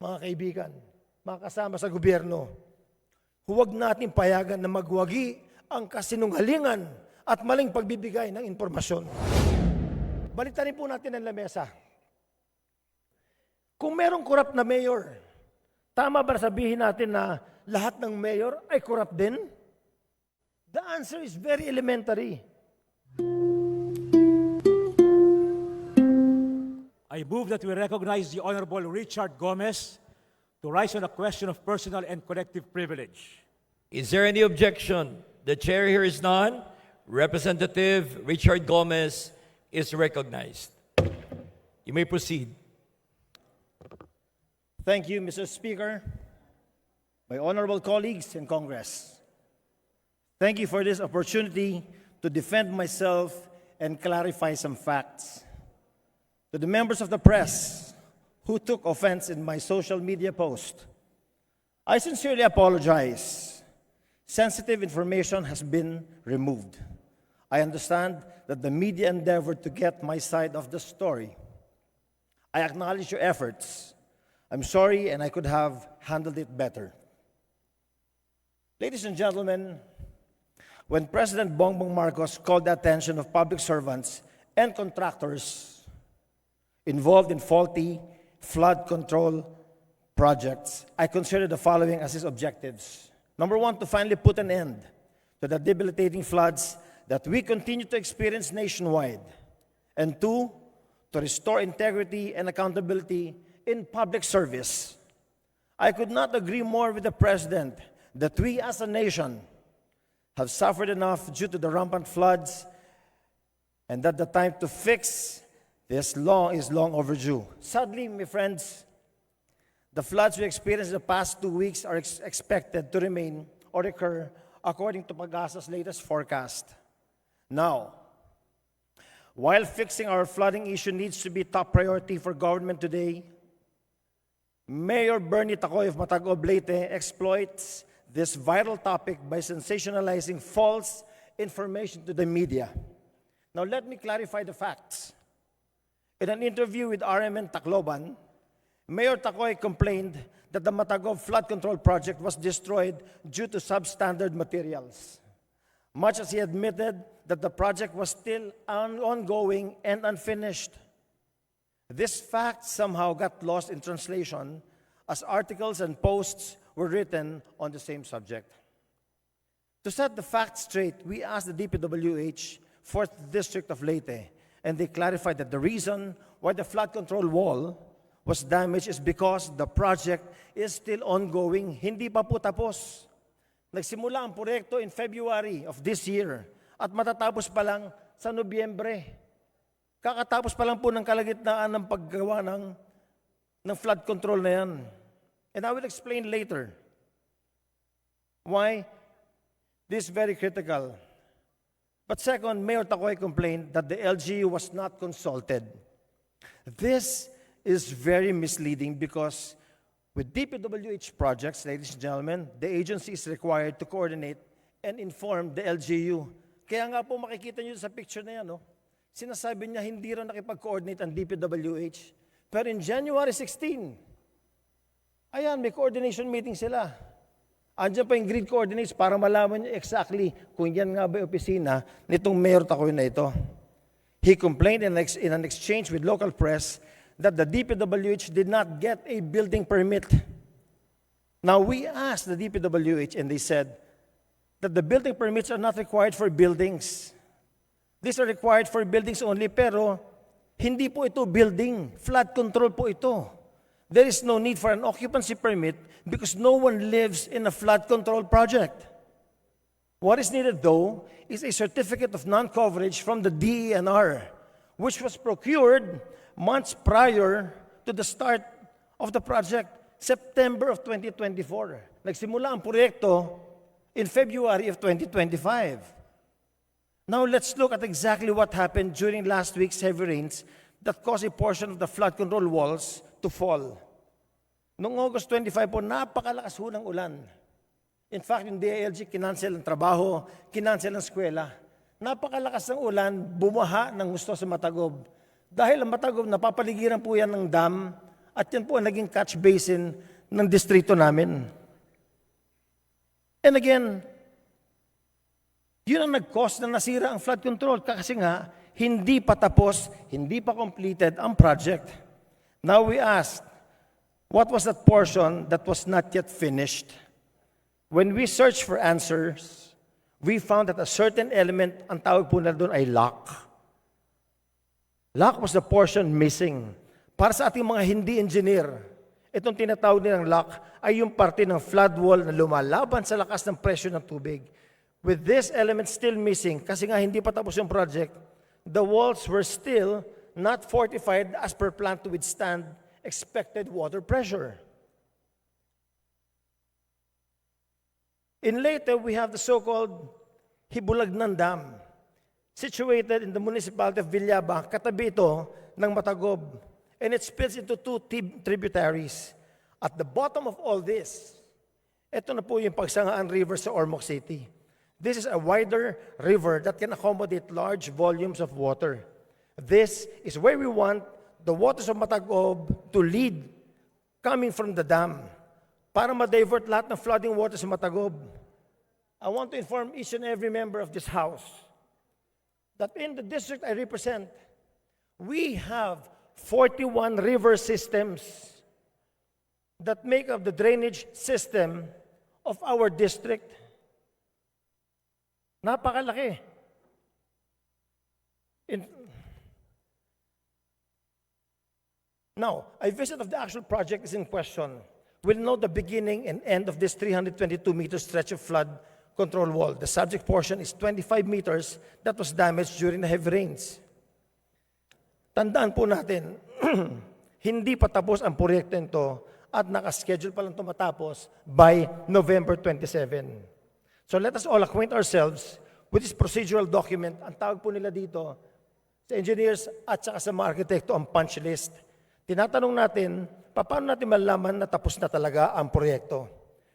mga kaibigan, mga kasama sa gobyerno, huwag natin payagan na magwagi ang kasinungalingan at maling pagbibigay ng impormasyon. Balitarin po natin ang lamesa. Kung merong korap na mayor, tama ba sabihin natin na lahat ng mayor ay korap din? The answer is very elementary. I move that we recognize the Honorable Richard Gomez to rise on a question of personal and collective privilege. Is there any objection? The chair here is none. Representative Richard Gomez is recognized. You may proceed. Thank you, Mr. Speaker, my honorable colleagues in Congress. Thank you for this opportunity to defend myself and clarify some facts. To the members of the press who took offense in my social media post, I sincerely apologize. Sensitive information has been removed. I understand that the media endeavored to get my side of the story. I acknowledge your efforts. I'm sorry, and I could have handled it better. Ladies and gentlemen, when President Bongbong Marcos called the attention of public servants and contractors involved in faulty flood control projects, I considered the following as his objectives. Number one, to finally put an end to the debilitating floods that we continue to experience nationwide. And two, to restore integrity and accountability in public service. I could not agree more with the President that we as a nation have suffered enough due to the rampant floods and that the time to fix this is long overdue. Sadly, my friends, the floods we experienced in the past 2 weeks are expected to remain or recur according to Pag-asa's latest forecast. Now, while fixing our flooding issue needs to be top priority for government today, Mayor Bernie Tacoy of Matagob, Leyte exploits this vital topic by sensationalizing false information to the media. Now, let me clarify the facts. In an interview with RMN Tacloban, Mayor Tacoy complained that the Matagob flood control project was destroyed due to substandard materials, much as he admitted that the project was still ongoing and unfinished. This fact somehow got lost in translation as articles and posts were written on the same subject. To set the facts straight, we asked the DPWH, 4th District of Leyte, and they clarified that the reason why the flood control wall was damaged is because the project is still ongoing. Hindi pa po tapos. Nagsimula ang proyekto in February of this year at matatapos pa lang sa Nobyembre. Kakatapos pa lang po ng kalagitnaan ng paggawa ng flood control na yan. And I will explain later why this is very critical. But second, Mayor Tacoy complained that the LGU was not consulted. This is very misleading because with DPWH projects, ladies and gentlemen, the agency is required to coordinate and inform the LGU. Kaya nga po makikita nyo sa picture na yan, no? Sinasabi niya hindi rin nakipag-coordinate ang DPWH. Pero in January 16, ayan, may coordination meeting sila. Andiyan pa yung grid coordinates para malaman niya exactly kung yan nga ba yung opisina nitong Mayor Tacoy na ito. He complained in an exchange with local press that the DPWH did not get a building permit. Now, we asked the DPWH and they said that the building permits are not required for buildings. These are required for buildings only, pero hindi po ito building. Flood control po ito. There is no need for an occupancy permit because no one lives in a flood control project. What is needed, though, is a certificate of non-coverage from the DENR, which was procured months prior to the start of the project, September of 2024. Nagsimula ang proyekto in February of 2025. Now let's look at exactly what happened during last week's heavy rains that caused a portion of the flood control walls to fall. Noong August 25 po, napakalakas ho ng ulan. In fact, yung DILG, kinansel ang trabaho, kinansel ang eskwela. Napakalakas ng ulan, bumaha ng gusto sa Matagob. Dahil ang Matagob, napapaligiran po yan ng dam At yan po ang naging catch basin ng distrito namin. And again, yun ang nag-cause na nasira ang flood control kasi nga, hindi pa tapos, hindi pa completed ang project. Now we ask, what was that portion that was not yet finished? When we searched for answers, we found that a certain element, ang tawag po na doon ay lock. Lock was the portion missing. Para sa ating mga hindi engineer, itong tinatawag nilang lock ay yung parte ng flood wall na lumalaban sa lakas ng presyo ng tubig. With this element still missing, kasi nga hindi pa tapos yung project, the walls were still not fortified as per plan to withstand expected water pressure. In Leyte, we have the so-called Hibulagnan Dam, situated in the municipality of Villaba, katabi ito ng Matagob, and it splits into two tributaries. At the bottom of all this, ito na po yung Pagsangaan River sa Ormoc City. This is a wider river that can accommodate large volumes of water. This is where we want the waters of Matagob to lead coming from the dam para ma-divert lahat ng flooding water sa Matagob. I want to inform each and every member of this house that in the district I represent, we have 41 river systems that make up the drainage system of our district. Napakalaki. Now, a visit of the actual project is in question. We'll know the beginning and end of this 322-meter stretch of flood control wall. The subject portion is 25 meters that was damaged during the heavy rains. Tandaan po natin, hindi pa tapos ang proyekto nito at nakaschedule pa lang ito matapos by November 27. So let us all acquaint ourselves with this procedural document. Ang tawag po nila dito sa engineers at saka sa mga arkitekto ang punch list. Tinatanong natin, paano natin malaman na tapos na talaga ang proyekto?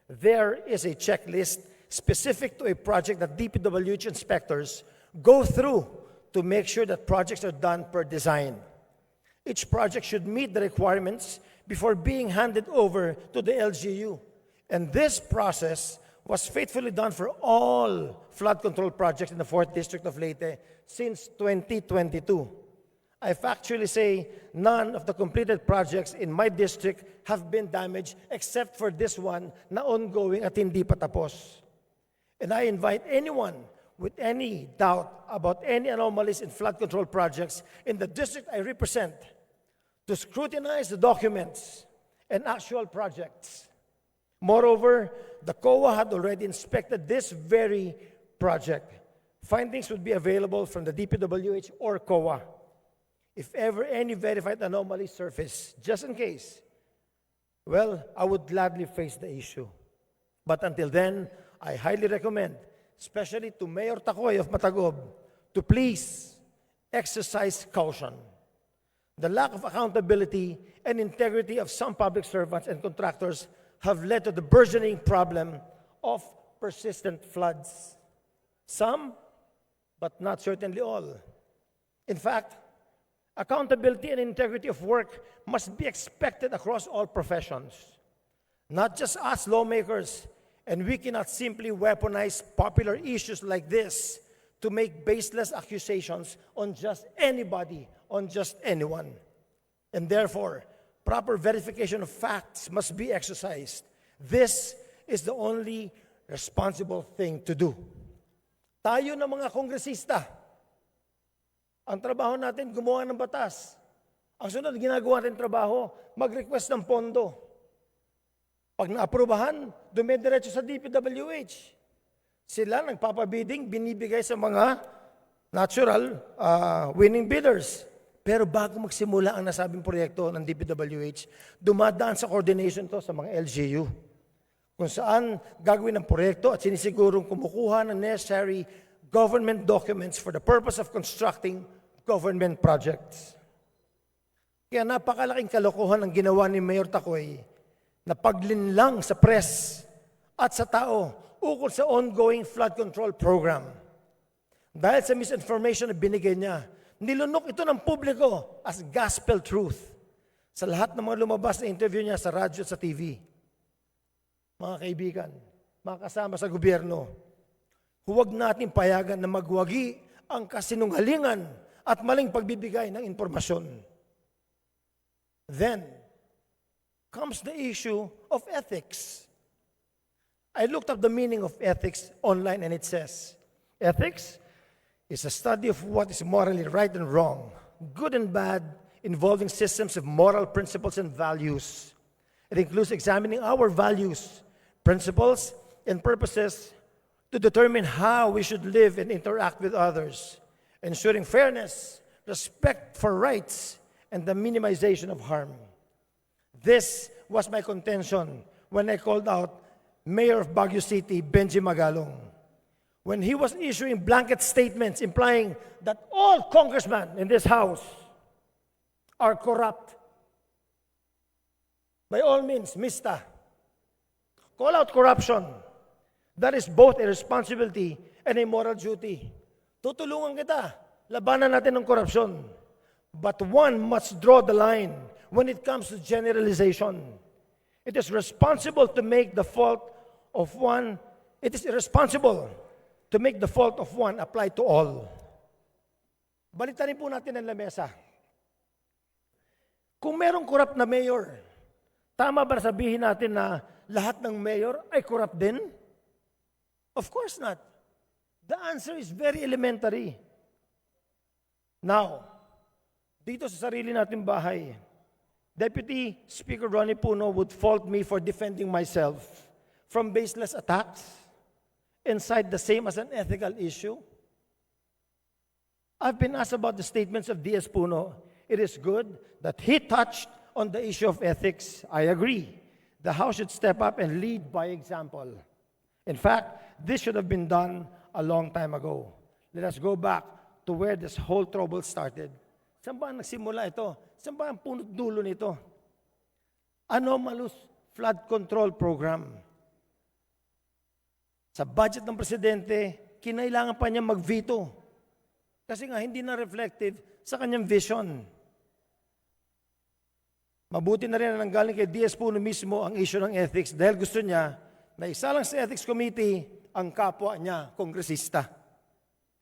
There is a checklist specific to a project that DPWH inspectors go through to make sure that projects are done per design. Each project should meet the requirements before being handed over to the LGU. And this process was faithfully done for all flood control projects in the 4th District of Leyte since 2022. I factually say none of the completed projects in my district have been damaged except for this one na ongoing at hindi pa tapos. And I invite anyone with any doubt about any anomalies in flood control projects in the district I represent to scrutinize the documents and actual projects. Moreover, the COA had already inspected this very project. Findings would be available from the DPWH or COA. If ever any verified anomalies surface, just in case, well, I would gladly face the issue. But until then, I highly recommend, especially to Mayor Tacoy of Matagob, to please exercise caution. The lack of accountability and integrity of some public servants and contractors have led to the burgeoning problem of persistent floods. Some, but not certainly all. In fact, accountability and integrity of work must be expected across all professions, not just us lawmakers, and we cannot simply weaponize popular issues like this to make baseless accusations on just anybody, on just anyone. And therefore, proper verification of facts must be exercised. This is the only responsible thing to do. Tayo na mga kongresista, ang trabaho natin, gumawa ng batas. Ang sunod, ginagawa natin trabaho, mag-request ng pondo. Pag naaprubahan, dumidiretso sa DPWH. Sila nagpapabidding, binibigay sa mga natural winning bidders. Pero bago magsimula ang nasabing proyekto ng DPWH, dumadaan sa coordination to sa mga LGU. Kung saan gagawin ang proyekto at sinisigurong kumukuha ng necessary government documents for the purpose of constructing government projects. Kaya napakalaking kalokohan ang ginawa ni Mayor Tacoy na paglinlang sa press at sa tao ukol sa ongoing flood control program. Dahil sa misinformation na binigay niya, nilunok ito ng publiko as gospel truth. sa lahat ng mga lumabas na interview niya sa radyo at sa TV. Mga kaibigan, mga kasama sa gobyerno, huwag natin payagan na magwagi ang kasinungalingan at maling pagbibigay ng impormasyon. Then comes the issue of ethics. I looked up the meaning of ethics online and it says, ethics is a study of what is morally right and wrong, good and bad, involving systems of moral principles and values. It includes examining our values, principles, and purposes to determine how we should live and interact with others, ensuring fairness, respect for rights, and the minimization of harm. This was my contention when I called out Mayor of Baguio City, Benji Magalong, when he was issuing blanket statements implying that all congressmen in this house are corrupt. By all means, Mista, call out corruption. That is both a responsibility and a moral duty. Tutulungan kita. Labanan natin ng korupsyon. But one must draw the line when it comes to generalization. It is responsible to make the fault of one, it is irresponsible to make the fault of one apply to all. Balitarin po natin ang lamesa. Kung merong corrupt na mayor, tama ba sabihin natin na lahat ng mayor ay corrupt din? Of course not. The answer is very elementary. Now, dito sa sarili nating bahay, Deputy Speaker Ronnie Puno would fault me for defending myself from baseless attacks and cite the same as an ethical issue. I've been asked about the statements of DS Puno. It is good that he touched on the issue of ethics. I agree. The House should step up and lead by example. In fact, this should have been done a long time ago. Let us go back to where this whole trouble started. Saan ba nagsimula ito? Saan ba ang punot dulo nito? Anomalous flood control program. Sa budget ng presidente, kinailangan pa niya mag-veto. Kasi nga hindi na reflective sa kanyang vision. Mabuti na rin na nanggaling kay DS Puno mismo ang issue ng ethics dahil gusto niya na isa lang sa ethics committee ang kapwa niya, kongresista.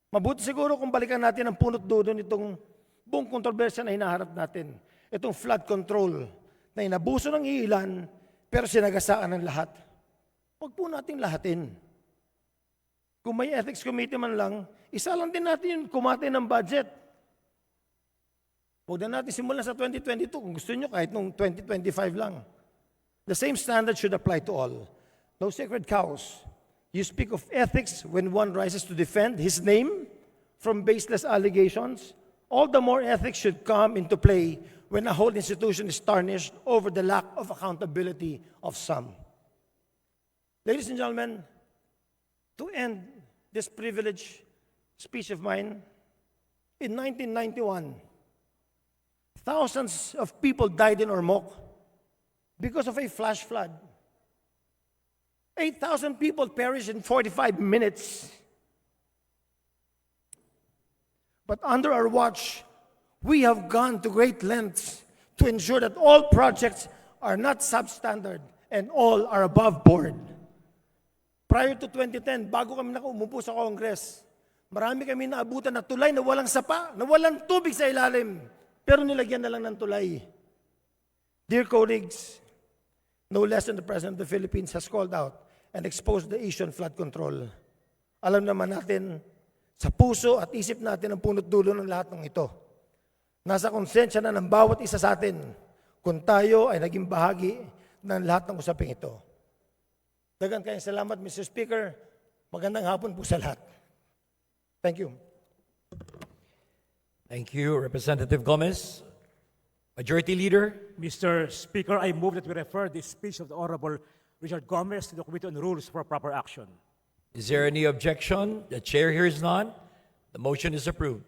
Mabuti siguro kung balikan natin ang punot dulo nitong buong kontrobersya na hinaharap natin. Itong flood control na inabuso ng ilan pero sinagasaan ng lahat. Huwag po natin lahatin. Kung may ethics committee man lang, isa lang din natin yung kumate ng budget. Huwag na natin simulan sa 2022. Kung gusto nyo, kahit nung 2025 lang. The same standard should apply to all. No sacred cows. You speak of ethics when one rises to defend his name from baseless allegations. All the more ethics should come into play when a whole institution is tarnished over the lack of accountability of some. Ladies and gentlemen, to end this privileged speech of mine, in 1991, thousands of people died in Ormoc because of a flash flood. 8,000 people perished in 45 minutes. But under our watch, we have gone to great lengths to ensure that all projects are not substandard and all are above board. Prior to 2010, bago kami umupo sa Congress, marami kami naabutan na tulay na walang sapa, na walang tubig sa ilalim, pero nilagyan na lang ng tulay. Dear colleagues, no less than the President of the Philippines has called out and exposed the issue on flood control. Alam naman natin, sa puso at isip natin ang punot dulo ng lahat ng ito. Nasa konsensya na ng bawat isa sa atin kung tayo ay naging bahagi ng lahat ng usaping ito. Dagan kayong salamat, Mr. Speaker. Magandang hapon po sa lahat. Thank you. Thank you, Representative Gomez. Majority Leader. Mr. Speaker, I move that we refer this speech of the Honorable Richard Gomez to the Committee on Rules for proper action. Is there any objection? The chair hears none. The motion is approved.